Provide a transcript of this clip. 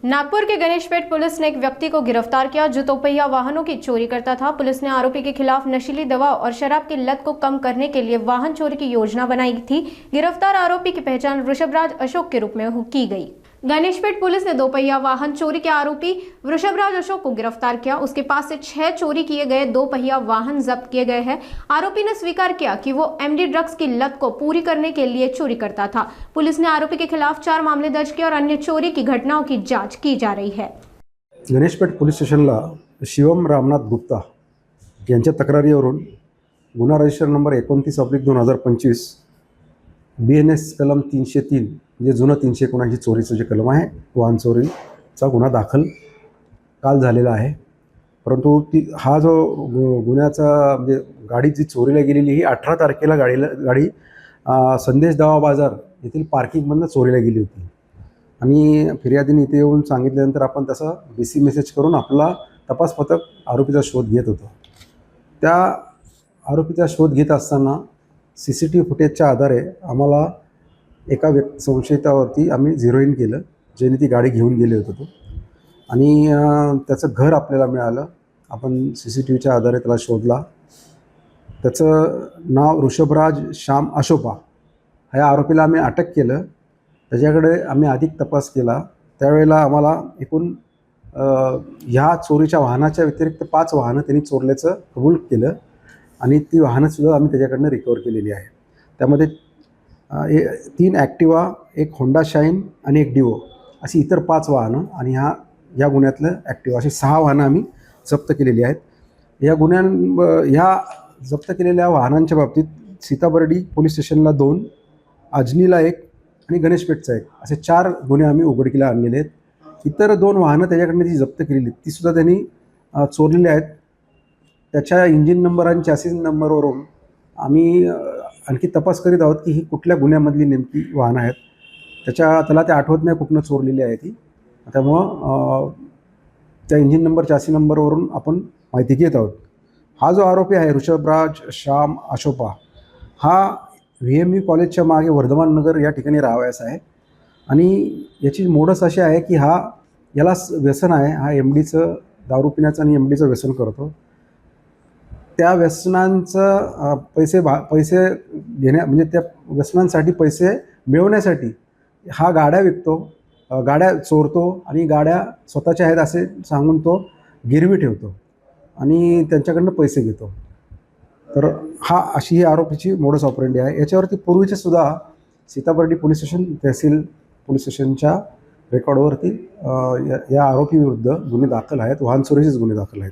नागपुर के Ganeshpeth police ने एक व्यक्ति को गिरफ्तार किया जो दोपहिया वाहनों की चोरी करता था। पुलिस ने आरोपी के खिलाफ नशीली दवा और शराब की लत को कम करने के लिए वाहन चोरी की योजना बनाई थी। गिरफ्तार आरोपी की पहचान वृषभराज अशोक के रूप में की गई। गणेशपेट पुलिस ने दोपहिया वाहन चोरी के आरोपी वृषभराज अशोक को गिरफ्तार किया। उसके पास से 6 चोरी किए गए दोपहिया वाहन जब्त किए गए हैं। आरोपी ने स्वीकार किया कि वो एमडी ड्रग्स की लत को पूरी करने के लिए चोरी करता था। पुलिस ने आरोपी के खिलाफ 4 मामले दर्ज किए और अन्य चोरी की घटनाओं की जांच की जा रही है। गणेशपेट पोलीस स्टेशनला शिवम रामनाथ गुप्ता यांच्या तक्रारीवरून गुन्हा रजिस्टर नंबर 29/2025 BNS कलम 303 म्हणजे जुनं 379 चोरीचं जे कलम आहे, वाहन चोरीचा गुन्हा दाखल काल झालेला आहे। परंतु हा जो गुन्ह्याचा म्हणजे गाडी जी चोरीला गेलेली ही 18 तारखेला गाडी संदेश दावा बाजार येथील पार्किंगमधून चोरीला गेली होती आणि फिर्यादीने इथे येऊन सांगितल्यानंतर आपण तसा BC मेसेज करून आपला तपास पथक आरोपीचा शोध घेत होतो। त्या आरोपीचा शोध घेत असताना CCTV फुटेजच्या आधारे आम्हाला एका संशयितावरती आम्ही झिरो इन केलं, ज्याने ती गाडी घेऊन गेले होते तो आणि त्याचं घर आपल्याला मिळालं। आपण CCTVच्या आधारे त्याला शोधला। त्याचं नाव वृषभराज श्याम अशोपा। ह्या आरोपीला आम्ही अटक केलं। त्याच्याकडे आम्ही अधिक तपास केला। त्यावेळेला आम्हाला एकूण ह्या चोरीच्या वाहनाच्या व्यतिरिक्त 5 वाहनं त्यांनी चोरल्याचं कबूल केलं आणि ती वाहनंसुद्धा आम्ही त्याच्याकडनं रिकवर केलेली आहे। त्यामध्ये 3 ॲक्टिवा, 1 होंडा शाईन आणि 1 डिओ अशी इतर 5 वाहनं आणि ह्या गुन्ह्यातलं ॲक्टिवा अशी 6 वाहनं आम्ही जप्त केलेली आहेत। ह्या जप्त केलेल्या वाहनांच्या बाबतीत सीताबर्डी पोलीस स्टेशनला 2, अजनीला 1 आणि गणेशपेठचा 1 असे 4 गुन्हे आम्ही उघडकीला आणलेले आहेत। इतर 2 वाहनं त्याच्याकडनं जी जप्त केलेली ती सुद्धा त्यांनी चोरलेली आहेत। त्याच्या इंजिन नंबर आणि चॅसिस नंबरवरून आम्ही आणखी तपास करीत आहोत की ही कुठल्या गुन्ह्यामधली नेमकी वाहनं आहेत। त्याला ते आठवत नाही कुठनं चोरलेली आहे ती। त्यामुळं त्या इंजिन नंबर चॅसी नंबरवरून आपण माहिती घेत आहोत। हा जो आरोपी आहे वृषभराज श्याम अशोपा हा VMU कॉलेजच्या मागे वर्धमान नगर या ठिकाणी राहावयाचा आहे आणि याची मोडस अशी आहे की याला व्यसन आहे। हा MDचं दारू पिण्याचं आणि MDचं व्यसन करतो। त्या व्यसनांचं पैसे घेण्या म्हणजे त्या व्यसनांसाठी पैसे मिळवण्यासाठी हा गाड्या विकतो, गाड्या चोरतो आणि गाड्या स्वतःच्या आहेत असे सांगून तो गिरवी ठेवतो आणि त्यांच्याकडनं पैसे घेतो। तर अशी ही आरोपीची मोडस ऑपरेंडी आहे। याच्यावरती पूर्वीचे सुद्धा सीताबर्डी पोलीस स्टेशन, तहसील पोलीस स्टेशनच्या रेकॉर्डवरती या आरोपीविरुद्ध गुन्हे दाखल आहेत, वाहन चोरीचेच गुन्हे दाखल आहेत।